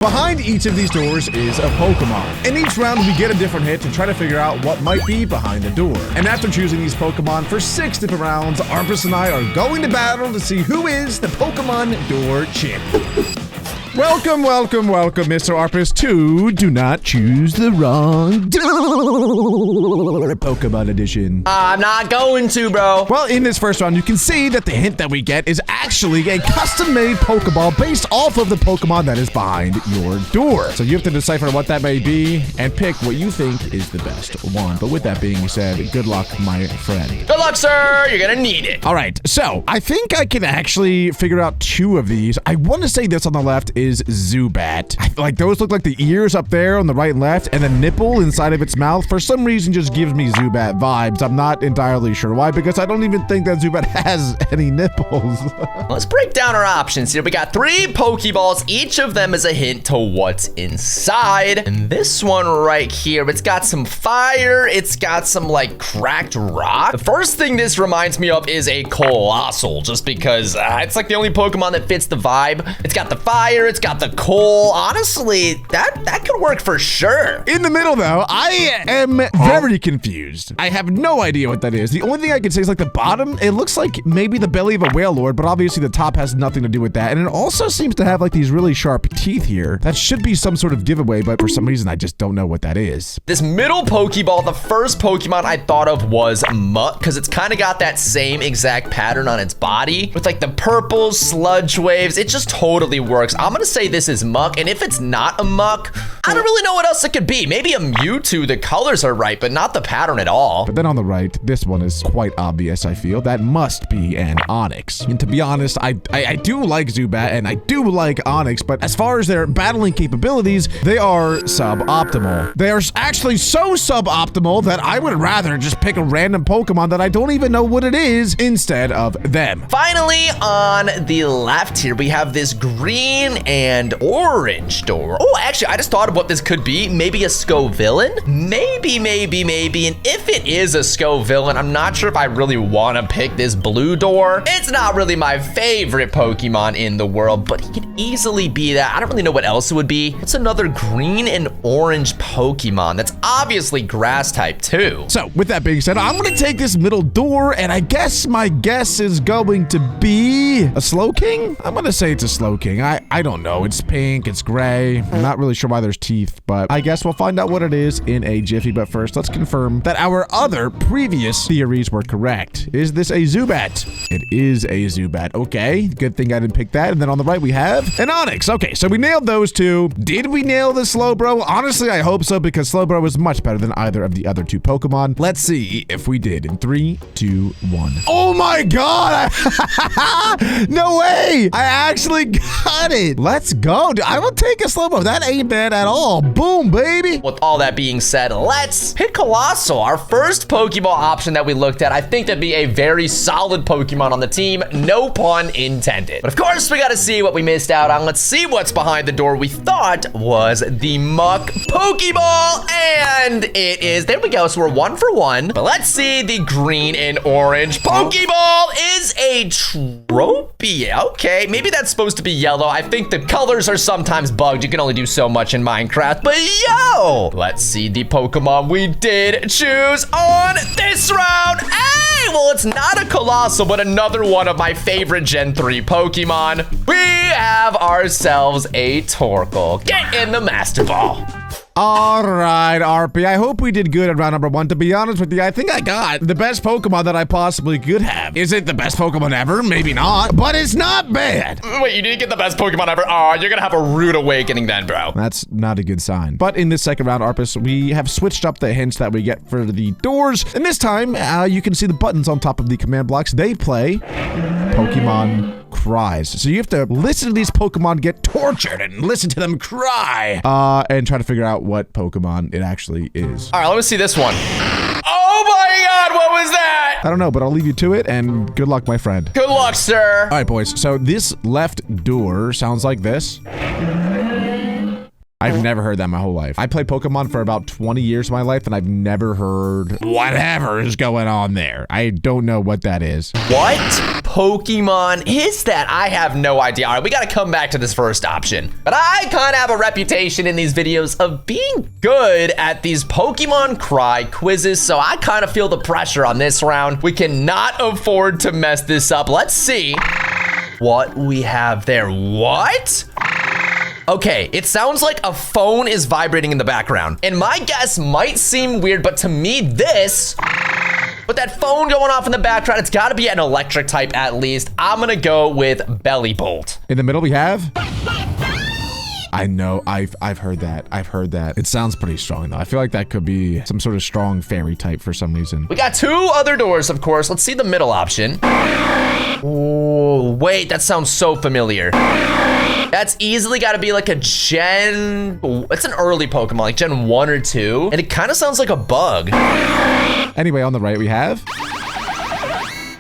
Behind each of these doors is a Pokemon. In each round, we get a different hit to try to figure out what might be behind the door. And after choosing these Pokemon for 6 different rounds, Arpus and I are going to battle to see who is the Pokemon Door Champion. Welcome, Mr. Arpus, to Do Not Choose the Wrong Door Pokemon Edition. I'm not going to, bro. Well, in this first round, you can see that the hint that we get is actually a custom-made Pokeball based off of the Pokemon that is behind your door. So you have to decipher what that may be and pick what you think is the best one. But with that being said, good luck, my friend. Good luck, sir. You're gonna need it. All right, so I think I can actually figure out 2 of these. I want to say this on the left is Zubat. I feel like those look like the ears up there on the right and left, and the nipple inside of its mouth for some reason just gives me Zubat vibes. I'm not entirely sure why, because I don't even think that Zubat has any nipples. Let's break down our options here. We got 3 Pokeballs. Each of them is a hint to what's inside. And this one right here, it's got some fire. It's got some like cracked rock. The first thing this reminds me of is a Colossal, just because it's like the only Pokemon that fits the vibe. It's got the fire. It's got the coal. Honestly, that could work for sure. In the middle, though, I am very confused. I have no idea what that is. The only thing I can say is like the bottom, it looks like maybe the belly of a whale lord, but obviously the top has nothing to do with that. And it also seems to have like these really sharp teeth here. That should be some sort of giveaway, but for some reason, I just don't know what that is. This middle Pokeball, the first Pokemon I thought of was Muck, because it's kind of got that same exact pattern on its body with like the purple sludge waves. It just totally works. I'm gonna say this is Muck, and if it's not a Muck, I don't really know what else it could be. Maybe a Mewtwo. The colors are right, but not the pattern at all. But then on the right, this one is quite obvious, I feel. That must be an Onix. And to be honest, I do like Zubat, and I do like Onix, but as far as their battling capabilities, they are suboptimal. They are actually so suboptimal that I would rather just pick a random Pokemon that I don't even know what it is instead of them. Finally, on the left here, we have this green and orange door. Oh, actually, I just thought of what this could be. Maybe a Scovillain? Maybe. And if it is a Scovillain, I'm not sure if I really want to pick this blue door. It's not really my favorite Pokemon in the world, but he could easily be that. I don't really know what else it would be. It's another green and orange Pokemon that's obviously grass type too. So with that being said, I'm going to take this middle door, and I guess my guess is going to be a Slowking? I'm going to say it's a Slowking. I don't know. It's pink, it's gray. I'm not really sure why there's teeth, but I guess we'll find out what it is in a jiffy. But first, let's confirm that our other previous theories were correct. Is this a Zubat? It is a Zubat. Okay, good thing I didn't pick that. And then on the right, we have an Onix. Okay, so we nailed those 2. Did we nail the Slowbro? Honestly, I hope so, because Slowbro is much better than either of the other 2 Pokemon. Let's see if we did in 3, 2, 1. Oh my God! No way! I actually got it. Let's go. I will take a Slowbro. That ain't bad at all. Boom, baby. With all that being said, let's pick Colossal, our first Pokeball option that we looked at. I think that'd be a very solid Pokemon on the team. No pun intended. But of course, we got to see what we missed out on. Let's see what's behind the door we thought was the Muck Pokeball. And it is. There we go. So we're 1 for 1. But let's see the green and orange Pokeball is a Tropia. Okay, maybe that's supposed to be yellow. I think the colors are sometimes bugged. You can only do so much in Minecraft. But yo, let's see the Pokemon we did choose on this round. Hey, well, it's not a Colossal, but another one of my favorite Gen 3 Pokemon. We have ourselves a Torkoal. Get in the Master Ball. All right, RP. I hope we did good at round number 1. To be honest with you, I think I got the best Pokemon that I possibly could have. Is it the best Pokemon ever? Maybe not, but it's not bad. Wait, you didn't get the best Pokemon ever? Oh, you're gonna have a rude awakening then, bro. That's not a good sign. But in this second round, Arpus, we have switched up the hints that we get for the doors. And this time, you can see the buttons on top of the command blocks. They play Pokemon cries. So you have to listen to these Pokemon get tortured and listen to them cry and try to figure out what Pokemon it actually is. All right, let me see this one. Oh my God, what was that? I don't know, but I'll leave you to it, and good luck, my friend. Good luck, sir. All right, boys. So this left door sounds like this. I've never heard that my whole life. I played Pokemon for about 20 years of my life, and I've never heard whatever is going on there. I don't know what that is. What? Pokemon is that? I have no idea. All right, we got to come back to this first option. But I kind of have a reputation in these videos of being good at these Pokemon Cry quizzes, so I kind of feel the pressure on this round. We cannot afford to mess this up. Let's see what we have there. What? Okay, it sounds like a phone is vibrating in the background. And my guess might seem weird, but to me, this, with that phone going off in the background, it's gotta be an electric type at least. I'm gonna go with Belly Bolt. In the middle we have? I know, I've heard that. I've heard that. It sounds pretty strong though. I feel like that could be some sort of strong fairy type for some reason. We got 2 other doors, of course. Let's see the middle option. Oh, wait, that sounds so familiar. That's easily got to be like a gen... It's an early Pokemon, like gen 1 or 2. And it kind of sounds like a bug. Anyway, on the right we have...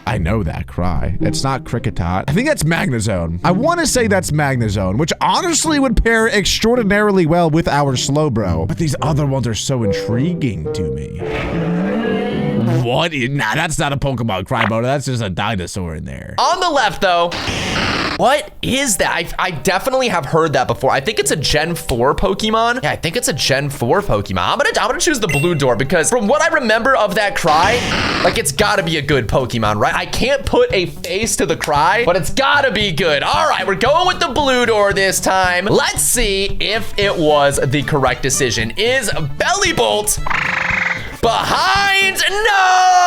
I know that cry. It's not Kricketot. I think that's Magnezone. I want to say that's Magnezone, which honestly would pair extraordinarily well with our Slowbro. But these other ones are so intriguing to me. What? Nah, that's not a Pokemon Cryboda. That's just a dinosaur in there. On the left, though, what is that? I definitely have heard that before. I think it's a Gen 4 Pokemon. Yeah, I think it's a Gen 4 Pokemon. I'm gonna choose the blue door because from what I remember of that cry, like it's gotta be a good Pokemon, right? I can't put a face to the cry, but it's gotta be good. All right, we're going with the blue door this time. Let's see if it was the correct decision. Is Belly Bolt behind? No!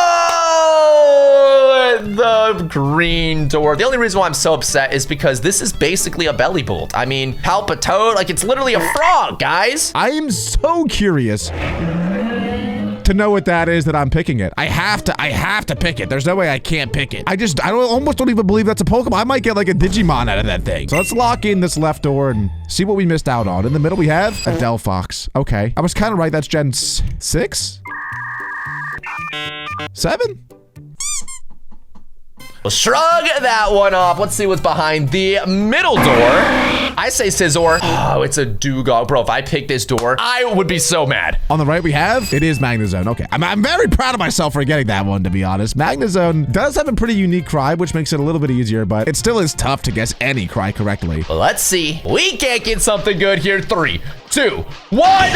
The green door. The only reason why I'm so upset is because this is basically a Belly Bolt. I mean, Palpitoad, like it's literally a frog, guys. I am so curious to know what that is that I'm picking it. I have to pick it. There's no way I can't pick it. I almost don't even believe that's a Pokemon. I might get like a Digimon out of that thing. So let's lock in this left door and see what we missed out on. In the middle we have a Delphox. Okay, I was kind of right. That's Gen 6? 7? We'll shrug that one off. Let's see what's behind the middle door. I say Scizor. Oh, it's a Dugong. Bro, if I pick this door, I would be so mad. On the right we have, it is Magnezone. Okay, I'm very proud of myself for getting that one, to be honest. Magnezone does have a pretty unique cry, which makes it a little bit easier, but it still is tough to guess any cry correctly. Let's see. We can't get something good here. 3, 2, 1,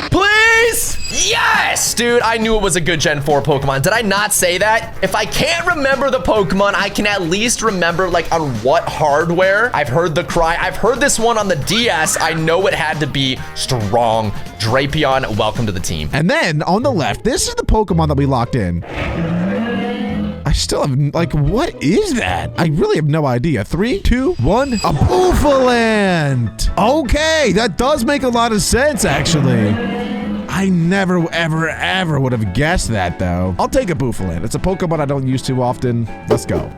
please. Yes, dude, I knew it was a good Gen 4 Pokemon. Did I not say that? If I can't remember the Pokemon, I can at least remember like on what hardware I've heard the cry. I've heard this one on the DS. I know it had to be strong. Drapion, welcome to the team. And then on the left, this is the Pokemon that we locked in. I still have, like, what is that? I really have no idea. 3, 2, 1, a Bouffalant. Okay, that does make a lot of sense, actually. I never, ever would have guessed that, though. I'll take a Bouffalant. It's a Pokemon I don't use too often. Let's go.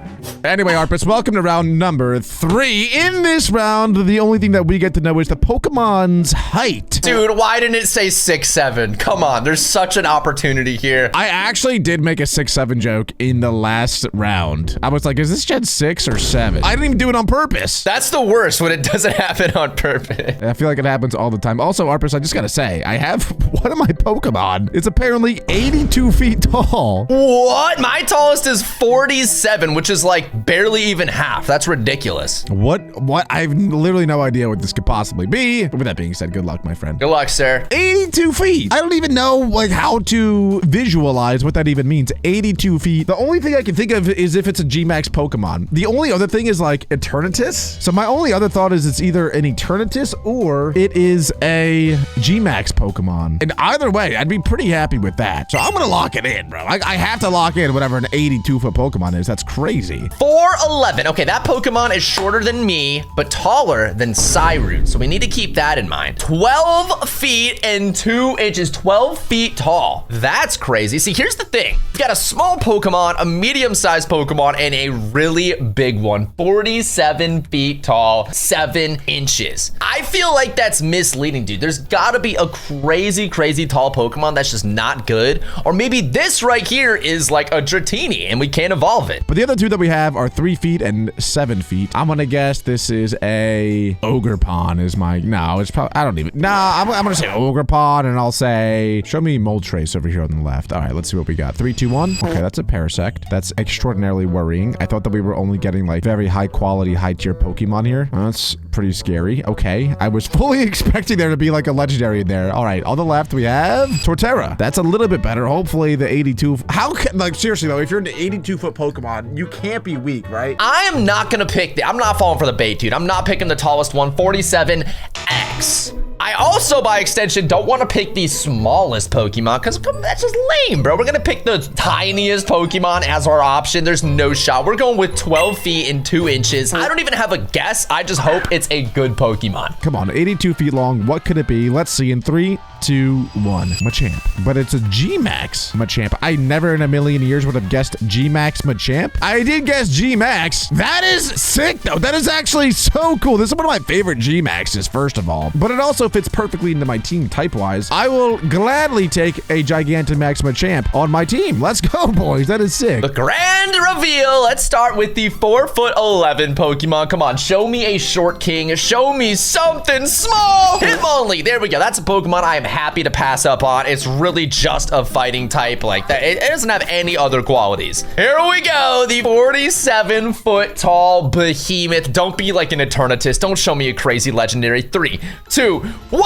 Anyway, Arpus, welcome to round number 3. In this round, the only thing that we get to know is the Pokemon's height. Dude, why didn't it say 6'7"? Come on, there's such an opportunity here. I actually did make a 6'7" joke in the last round. I was like, is this Gen 6 or 7? I didn't even do it on purpose. That's the worst when it doesn't happen on purpose. I feel like it happens all the time. Also, Arpus, I just gotta say, I have one of my Pokemon. It's apparently 82 feet tall. What? My tallest is 47, which is like barely even half. That's ridiculous. What? I have literally no idea what this could possibly be. With that being said, good luck, my friend. Good luck, sir. 82 feet. I don't even know like how to visualize what that even means. 82 feet. The only thing I can think of is if it's a G-Max Pokemon. The only other thing is like Eternatus. So my only other thought is it's either an Eternatus or it is a G-Max Pokemon. And either way, I'd be pretty happy with that. So I'm gonna lock it in, bro. I have to lock in whatever an 82-foot Pokemon is. That's crazy. 4'11". Okay, that Pokemon is shorter than me, but taller than Cyrus. So we need to keep that in mind. 12 feet and 2 inches. 12 feet tall. That's crazy. See, here's the thing. You've got a small Pokemon, a medium-sized Pokemon, and a really big one. 47 feet tall, 7 inches. I feel like that's misleading, dude. There's gotta be a crazy tall Pokemon that's just not good. Or maybe this right here is like a Dratini and we can't evolve it. But the other two that we have are 3 feet and 7 feet. I'm gonna guess this is a Ogerpon is my, no, it's probably, I don't even, nah, I'm gonna say Ogerpon, and I'll say, show me Moltres over here on the left. All right, let's see what we got. 3, 2, 1. Okay, that's a Parasect. That's extraordinarily worrying. I thought that we were only getting like very high quality, high tier Pokemon here. That's pretty scary. Okay, I was fully expecting there to be like a legendary in there. All right, on the left we have Torterra. That's a little bit better. Hopefully the 82, how can, like seriously though, if you're into 82-foot Pokemon, you can't be weak, right? I am not gonna pick I'm not falling for the bait, dude. I'm not picking the tallest one, 47X. I also, by extension, don't want to pick the smallest Pokemon because that's just lame, bro. We're going to pick the tiniest Pokemon as our option. There's no shot. We're going with 12 feet and 2 inches. I don't even have a guess. I just hope it's a good Pokemon. Come on, 82 feet long. What could it be? Let's see in 3, 2, 1. Machamp. But it's a G-Max Machamp. I never in a million years would have guessed G-Max Machamp. I did guess G-Max. That is sick, though. That is actually so cool. This is one of my favorite G-Maxes, first of all. But it also fits perfectly into my team type-wise. I will gladly take a Gigantamax Machamp on my team. Let's go, boys. That is sick. The grand reveal. Let's start with the 4'11" Pokemon. Come on, show me a short king. Show me something small. Hitmonlee. There we go. That's a Pokemon I am happy to pass up on. It's really just a fighting type like that. It doesn't have any other qualities. Here we go. The 47-foot tall behemoth. Don't be like an Eternatus. Don't show me a crazy legendary. 3, 2, 1.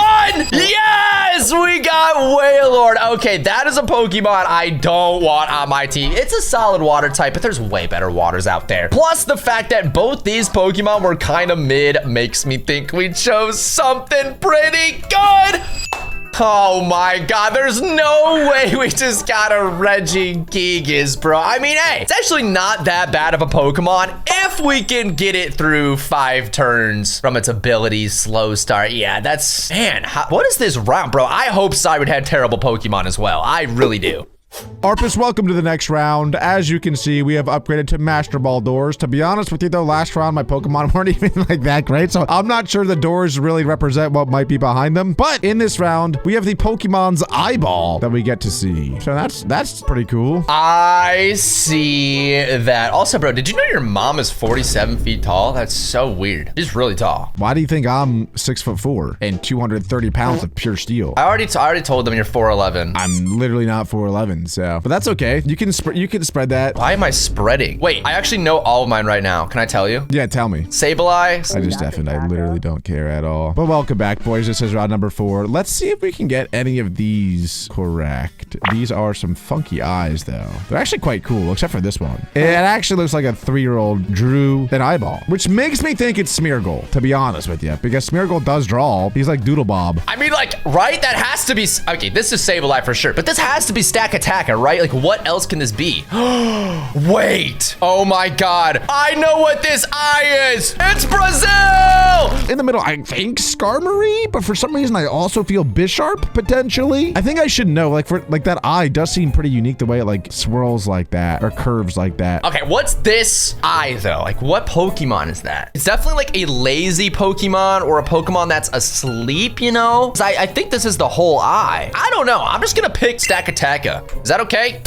Yes, we got Wailord. Okay, that is a Pokemon I don't want on my team. It's a solid water type, but there's way better waters out there. Plus, the fact that both these Pokemon were kind of mid makes me think we chose something pretty good. Oh my god, there's no way we just got a Regigigas, bro. I mean, hey, it's actually not that bad of a Pokemon if we can get it through 5 turns from its abilities, slow start. Yeah, that's, man, what is this round, bro? I hope Cyrud had terrible Pokemon as well. I really do. Arpus, welcome to the next round. As you can see, we have upgraded to Master Ball doors. To be honest with you, though, last round, my Pokemon weren't even like that great, so I'm not sure the doors really represent what might be behind them. But in this round, we have the Pokemon's eyeball that we get to see. So that's pretty cool. I see that. Also, bro, did you know your mom is 47 feet tall? That's so weird. She's really tall. Why do you think I'm 6'4" and 230 pounds of pure steel? I already told them you're 4'11". I'm literally not 4'11", so, but that's okay. You can spread that. Why am I spreading? Wait, I actually know all of mine right now. Can I tell you? Yeah, tell me. Sableye. I just deafened. I literally don't care at all. But welcome back, boys. This is round number 4. Let's see if we can get any of these correct. These are some funky eyes, though. They're actually quite cool, except for this one. It actually looks like a 3-year-old drew an eyeball, which makes me think it's Smeargle, to be honest with you, because Smeargle does draw. He's like Doodle Bob. I mean, like, right? That has to be, okay, this is Sableye for sure, but this has to be Stack Attacker, right? Like, what else can this be? Wait. Oh my god. I know what this eye is. It's Brazil! In the middle, I think Skarmory, but for some reason, I also feel Bisharp, potentially. I think I should know, like, that eye does seem pretty unique the way it, like, swirls like that, or curves like that. Okay, what's this eye, though? Like, what Pokemon is that? It's definitely, like, a lazy Pokemon, or a Pokemon that's asleep, you know? I think this is the whole eye. I don't know. I'm just gonna pick Stack Attacker. Is that okay?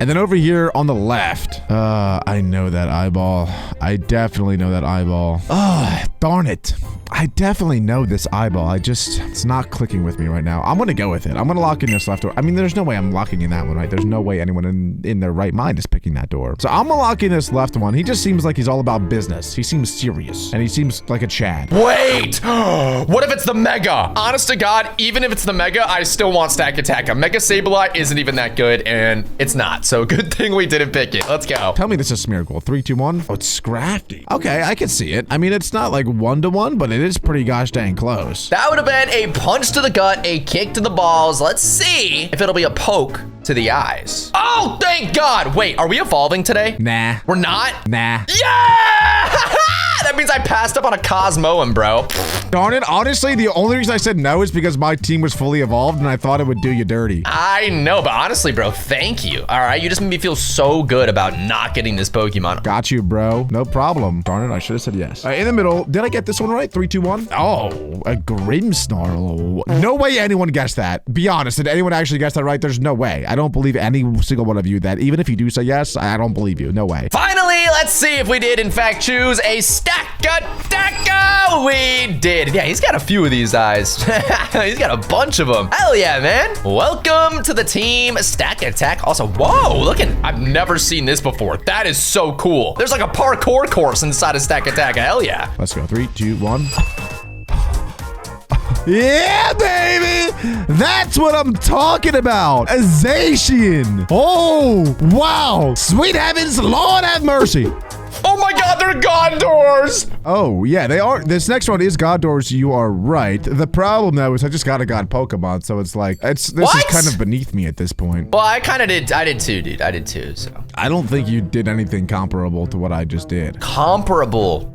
And then over here on the left, I know that eyeball. I definitely know that eyeball. Oh, darn it. I definitely know this eyeball. It's not clicking with me right now. I'm gonna go with it. I'm gonna lock in this left door. I mean, there's no way I'm locking in that one, right? There's no way anyone in their right mind is picking that door. So I'm gonna lock in this left one. He just seems like he's all about business. He seems serious, and he seems like a Chad. Wait, what if it's the Mega? Honest to God, even if it's the Mega, I still want Stack Attacker. Mega Sableye isn't even that good, and it's not. So good thing we didn't pick it. Let's go. Tell me this is Smeargle. 3, 2, 1. Oh, it's Scrafty. Okay, I can see it. I mean, it's not like 1-to-1, but it is pretty gosh dang close. That would have been a punch to the gut, a kick to the balls. Let's see if it'll be a poke to the eyes. Oh, thank God. Wait, are we evolving today? Nah. We're not? Nah. Yeah! That means I passed up on a Cosmoem, bro. Darn it. Honestly, the only reason I said no is because my team was fully evolved and I thought it would do you dirty. I know, but honestly, bro, thank you. All right, you just made me feel so good about not getting this Pokemon. Got you, bro. No problem. Darn it, I should have said yes. All right, in the middle, did I get this one right? 3, 2, 1. Oh, a Grimmsnarl. No way anyone guessed that. Be honest, did anyone actually guess that right? There's no way. I don't believe any single one of you that even if you do say yes, I don't believe you. No way. Finally, let's see if we did in fact choose a Stack-a-Deck-a. We did. Yeah, he's got a few of these eyes. He's got a bunch of them. Hell yeah, man. Welcome to the team Stack-a-Deck. Also, whoa, I've never seen this before. That is so cool. There's like a parkour course inside of Stack-a-Deck. Hell yeah. Let's go. 3, 2, 1. Yeah, baby! That's what I'm talking about. A Zacian. Oh, wow. Sweet heavens, Lord have mercy. Oh my god, they're Gondors! Oh, yeah, they are. This next one is Gondors, you are right. The problem, though, is I just got a God Pokemon, so it's like, this is kind of beneath me at this point. Well, I kind of did. I did too, dude. I did too, so. I don't think you did anything comparable to what I just did. Comparable.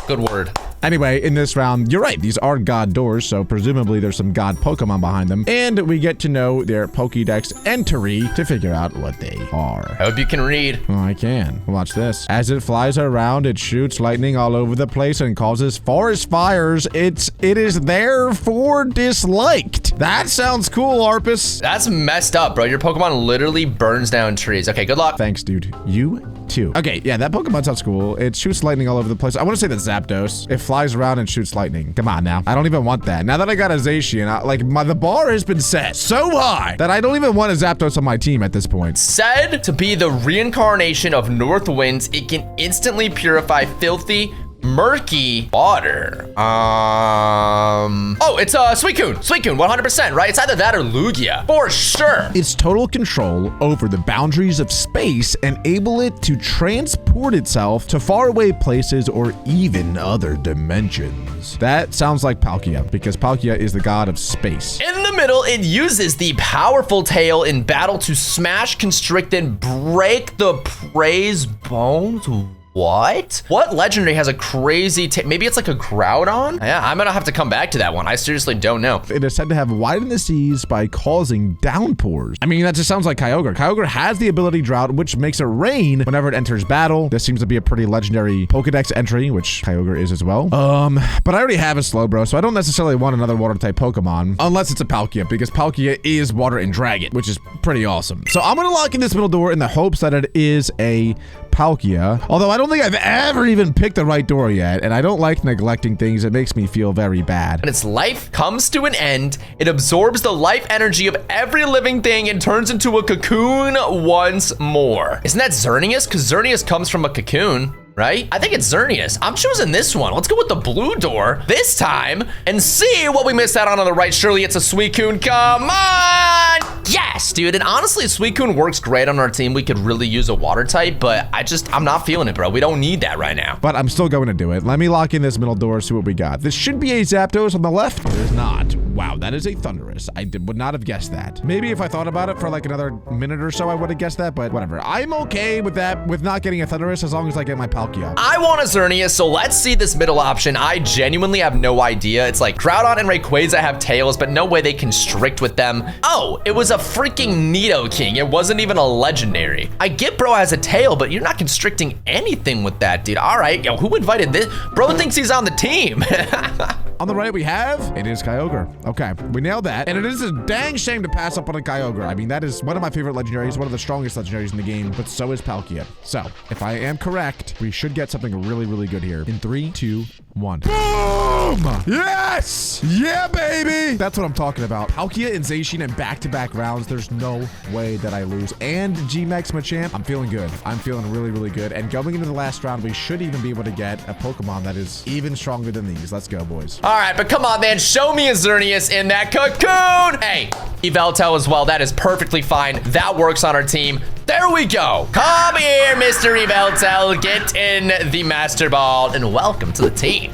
Good word. Anyway, in this round, you're right. These are God doors, so presumably there's some God Pokemon behind them. And we get to know their Pokedex entry to figure out what they are. I hope you can read. Oh, I can. Watch this. As it flies around, it shoots lightning all over the place and causes forest fires. It is therefore disliked. That sounds cool, Arpus. That's messed up, bro. Your Pokemon literally burns down trees. Okay, good luck. Thanks, dude. You too. Okay, yeah, that Pokemon sounds cool. It shoots lightning all over the place. I want to say that's Zapdos. It flies around and shoots lightning. Come on now. I don't even want that. Now that I got a Zacian, the bar has been set so high that I don't even want a Zapdos on my team at this point. Said to be the reincarnation of North Winds, it can instantly purify filthy, murky water. Oh, it's Suicune, 100%, right? It's either that or Lugia, for sure. Its total control over the boundaries of space enable it to transport itself to faraway places or even other dimensions. That sounds like Palkia, because Palkia is the god of space. In the middle, it uses the powerful tail in battle to smash, constrict, and break the prey's bones. What? What legendary has a crazy maybe it's like a Groudon? Yeah, I'm gonna have to come back to that one. I seriously don't know. It is said to have widened the seas by causing downpours. I mean, that just sounds like Kyogre. Kyogre has the ability Drought, which makes it rain whenever it enters battle. This seems to be a pretty legendary Pokedex entry, which Kyogre is as well. But I already have a Slowbro, so I don't necessarily want another water-type Pokemon, unless it's a Palkia, because Palkia is Water and Dragon, which is pretty awesome. So I'm gonna lock in this middle door in the hopes that it is a Palkia, although I don't think I've ever even picked the right door yet, and I don't like neglecting things. It makes me feel very bad. When its life comes to an end, it absorbs the life energy of every living thing and turns into a cocoon once more. Isn't that Xerneas? Because Xerneas comes from a cocoon, right? I think it's Xerneas. I'm choosing this one. Let's go with the blue door this time and see what we missed out on the right. Surely it's a Suicune. Come on! Yes, dude. And honestly, Suicune works great on our team. We could really use a water type, but I'm not feeling it, bro. We don't need that right now. But I'm still going to do it. Let me lock in this middle door, see what we got. This should be a Zapdos on the left. It is not. Wow, that is a Thundurus. I would not have guessed that. Maybe if I thought about it for like another minute or so, I would have guessed that, but whatever. I'm okay with that, with not getting a Thundurus as long as I get my Palkia. I want a Xerneas, so let's see this middle option. I genuinely have no idea. It's like Groudon and Rayquaza have tails, but no way they constrict with them. Oh, it was a freaking Nidoking. It wasn't even a legendary. I get bro has a tail, but you're not constricting anything with that, dude. All right, yo, who invited this? Bro thinks he's on the team. On the right, we have, it is Kyogre. Okay, we nailed that. And it is a dang shame to pass up on a Kyogre. I mean, that is one of my favorite legendaries, one of the strongest legendaries in the game, but so is Palkia. So, if I am correct, we should get something really, really good here. In 3, 2, 1. Boom! Yes! Yeah, baby! That's what I'm talking about. Palkia and Zacian in back-to-back rounds. There's no way that I lose. And G-Max Machamp, I'm feeling good. I'm feeling really, really good. And going into the last round, we should even be able to get a Pokemon that is even stronger than these. Let's go, boys. All right, but come on, man. Show me a Xerneas in that cocoon. Hey, Yveltal as well. That is perfectly fine. That works on our team. There we go. Come here, Mr. Yveltal. Get in the Master Ball and welcome to the team.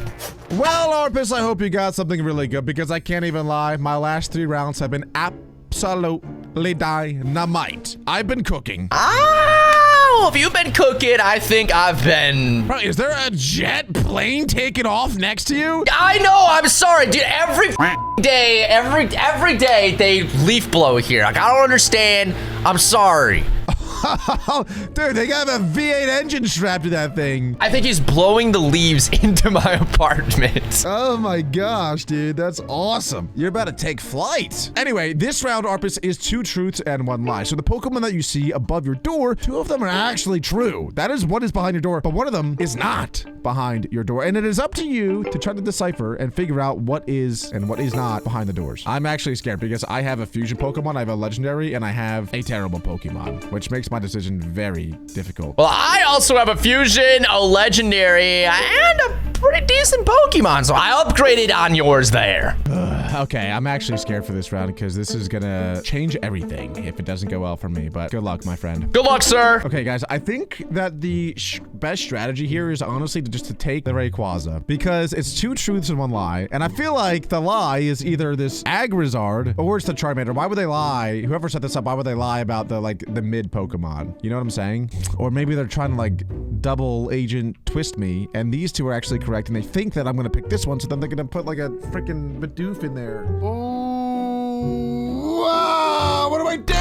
Well, Arpus, I hope you got something really good because I can't even lie. My last 3 rounds have been absolutely dynamite. I've been cooking. Oh, Well, if you've been cooking, I think I've been... Bro, is there a jet plane taking off next to you? I know, I'm sorry, dude. Every day they leaf blow here. Like, I don't understand. I'm sorry. Dude, they got a V8 engine strapped to that thing. I think he's blowing the leaves into my apartment. Oh my gosh, dude, that's awesome. You're about to take flight. Anyway, this round, Arpus, is 2 truths and 1 lie. So the Pokemon that you see above your door, 2 of them are actually true. That is what is behind your door, but 1 of them is not behind your door. And it is up to you to try to decipher and figure out what is and what is not behind the doors. I'm actually scared because I have a fusion Pokemon, I have a legendary, and I have a terrible Pokemon, which makes my decision very difficult. Well, I also have a fusion, a legendary, and a pretty decent Pokemon, so I upgraded on yours there. Okay, I'm actually scared for this round because this is gonna change everything if it doesn't go well for me, but good luck, my friend. Good luck, sir. Okay, guys, I think that the best strategy here is honestly just to take the Rayquaza because it's 2 truths and 1 lie, and I feel like the lie is either this Agrizard or it's the Charmander. Why would they lie? Whoever set this up, why would they lie about the mid Pokemon? You know what I'm saying? Or maybe they're trying to like double agent twist me, and these 2 are actually correct, and they think that I'm gonna pick this one, so then they're gonna put like a freaking Bidoof in there. Oh, wow, what do I do?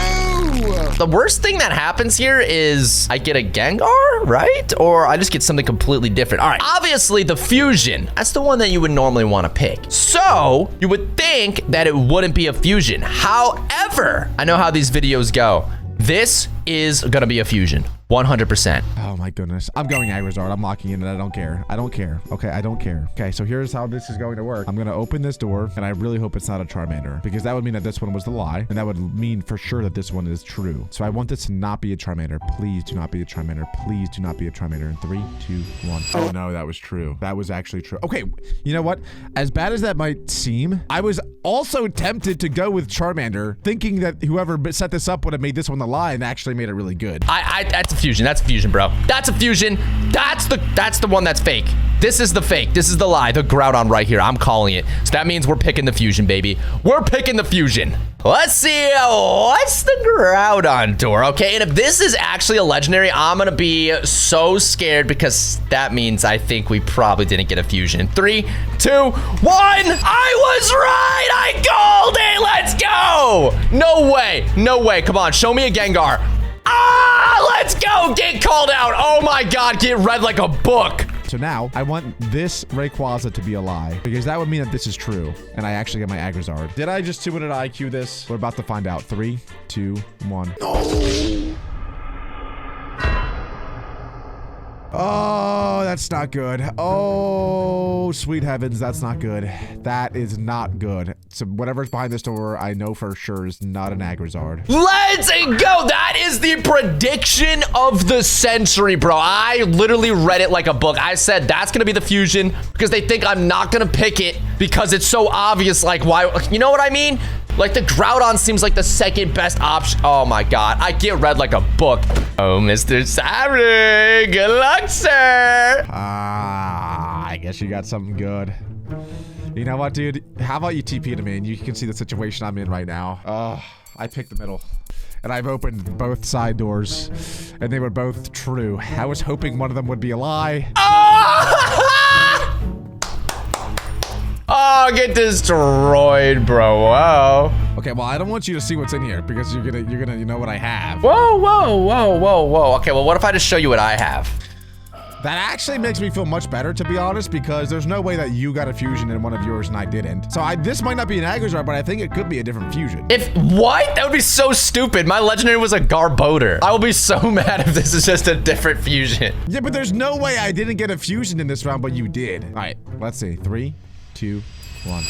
The worst thing that happens here is I get a Gengar, right? Or I just get something completely different. All right, obviously the fusion, that's the one that you would normally want to pick. So you would think that it wouldn't be a fusion. However, I know how these videos go. This is gonna be a fusion. 100%. Oh my goodness. I'm going Agrizard. I'm locking in and I don't care. I don't care. Okay, I don't care. Okay, so here's how this is going to work. I'm going to open this door and I really hope it's not a Charmander because that would mean that this one was the lie and that would mean for sure that this one is true. So I want this to not be a Charmander. Please do not be a Charmander. Please do not be a Charmander. In 3, 2, 1. Oh no, that was true. That was actually true. Okay, you know what? As bad as that might seem, I was also tempted to go with Charmander thinking that whoever set this up would have made this one the lie and actually made it really good. That's a fusion. That's a fusion, bro. That's a fusion. That's the one that's fake. This is the fake. This is the lie. The Groudon right here. I'm calling it. So that means we're picking the fusion, baby. We're picking the fusion. Let's see. What's the Groudon door? Okay, and if this is actually a legendary, I'm gonna be so scared because that means I think we probably didn't get a fusion. 3, 2, 1. I was right. I called it. Let's go. No way. No way. Come on. Show me a Gengar. Ah, let's go. Get called out. Oh my God. Get read like a book. So now I want this Rayquaza to be a lie because that would mean that this is true and I actually get my Agrizard. Did I just 200 IQ this? We're about to find out. 3, 2, 1. No. Oh, that's not good. Oh, sweet heavens, that's not good. That is not good. So whatever's behind this door, I know for sure is not an Agrizard. Let's go. That is the prediction of the century, bro. I literally read it like a book. I said that's going to be the fusion because they think I'm not going to pick it because it's so obvious. Like, why? You know what I mean? Like, the Groudon seems like the second best option. Oh, my God. I get read like a book. Oh, Mr. Sabri. Good luck, sir. I guess you got something good. You know what, dude? How about you TP to me and you can see the situation I'm in right now. I picked the middle. And I've opened both side doors. And they were both true. I was hoping one of them would be a lie. Oh, get destroyed, bro. Wow. Okay, well, I don't want you to see what's in here because you're gonna you know what I have. Whoa, whoa, whoa, whoa, whoa. Okay, well, what if I just show you what I have? That actually makes me feel much better, to be honest, because there's no way that you got a fusion in one of yours and I didn't. So this might not be an Agrizard, but I think it could be a different fusion. What? That would be so stupid. My legendary was a Garbodor. I will be so mad if this is just a different fusion. Yeah, but there's no way I didn't get a fusion in this round, but you did. All right, let's see. 3, 2, 1.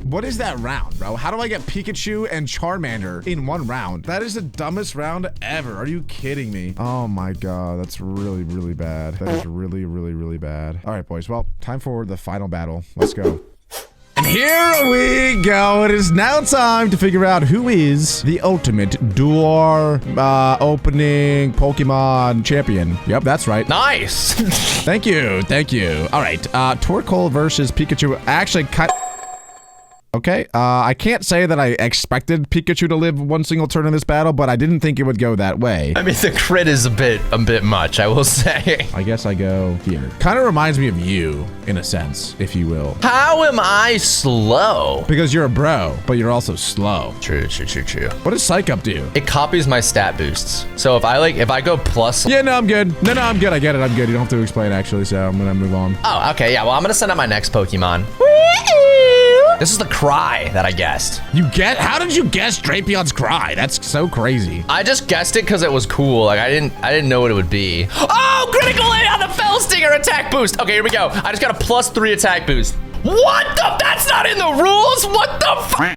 What is that round, bro? How do I get Pikachu and Charmander in one round? That is the dumbest round ever. Are you kidding me? Oh my God, that's really, really bad. That is really, really, really bad. All right, boys. Well, time for the final battle. Let's go. And here we go. It is now time to figure out who is the ultimate door opening Pokemon champion. Yep, that's right. Nice. Thank you. Thank you. All right. Torkoal versus Pikachu. Actually, cut. Okay, I can't say that I expected Pikachu to live one single turn in this battle, but I didn't think it would go that way. I mean, the crit is a bit much, I will say. I guess I go here. Kind of reminds me of you, in a sense, if you will. How am I slow? Because you're a bro, but you're also slow. True. What does Psych Up do? It copies my stat boosts. So if I go plus. Yeah, no, I'm good. No, I'm good. I get it. I'm good. You don't have to explain, actually, so I'm gonna move on. Oh, okay, yeah. Well, I'm gonna send out my next Pokemon. This is the cry that I guessed. How did you guess Drapion's cry? That's so crazy. I just guessed it because it was cool. Like I didn't know what it would be. Oh, critical hit on the Fell Stinger attack boost. Okay, here we go. I just got a +3 attack boost. What the? That's not in the rules. What the fuck?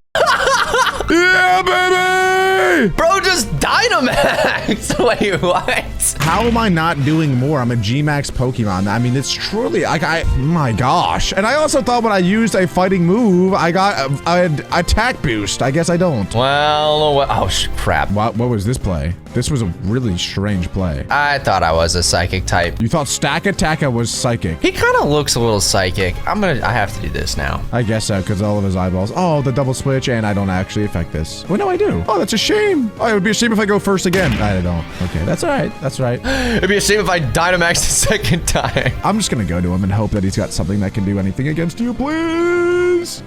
Yeah, baby! Bro, just Dynamax. Wait, what? How am I not doing more? I'm a G-Max Pokemon. I mean, it's truly, like, my gosh. And I also thought when I used a fighting move, I got an attack boost. I guess I don't. Well, oh, crap. What was this play? This was a really strange play. I thought I was a psychic type. You thought Stakataka was psychic. He kind of looks a little psychic. I have to do this now. I guess so, because all of his eyeballs. Oh, the double switch, and I don't actually affect this. Oh, no, I do. Oh, that's a shame. Oh, it would be a shame if I go first again. I don't. Okay, that's all right. That's right. It'd be a shame if I Dynamax the second time. I'm just going to go to him and hope that he's got something that can do anything against you, please.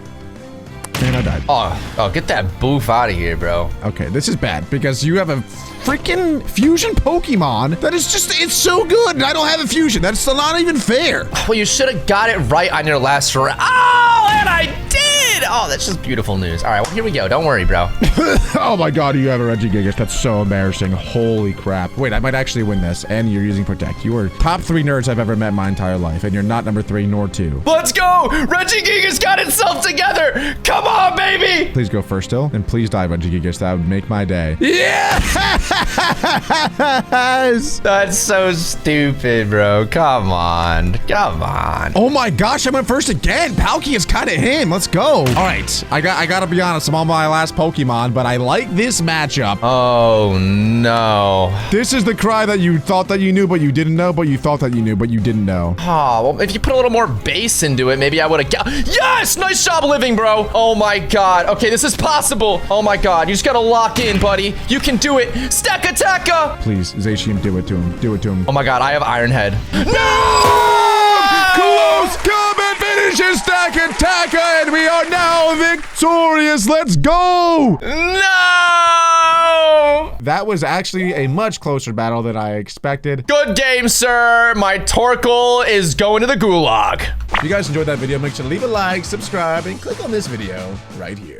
And I died. Oh, get that boof out of here, bro. Okay, this is bad because you have a freaking fusion Pokemon that is just, it's so good and I don't have a fusion. That's still not even fair. Well, you should have got it right on your last round. Oh, and I did. Oh, that's just beautiful news. All right, well, here we go. Don't worry, bro. Oh my God, you have a Regigigas. That's so embarrassing. Holy crap. Wait, I might actually win this. And you're using Protect. You are top 3 nerds I've ever met in my entire life. And you're not number 3 nor 2. Let's go. Regigigas got itself together. Come on, baby. Please go first still. And please die, Regigigas. That would make my day. Yes! That's so stupid, bro. Come on. Come on. Oh my gosh, I went first again. Palkia is kind of him. Let's go. All right, I gotta be honest. I'm on my last Pokemon, but I like this matchup. Oh no. This is the cry that you thought that you knew, but you didn't know, but you thought that you knew, but you didn't know. Oh, well, if you put a little more bass into it, maybe I would have got. Yes! Nice job living, bro. Oh my God. Okay, this is possible. Oh my God. You just gotta lock in, buddy. You can do it. Stakataka! Please, Zacian, do it to him. Do it to him. Oh my God, I have Iron Head. No! Close, come and finish his Stakataka, and we are now victorious. Let's go! No! That was actually a much closer battle than I expected. Good game, sir. My Torkoal is going to the gulag. If you guys enjoyed that video, make sure to leave a like, subscribe, and click on this video right here.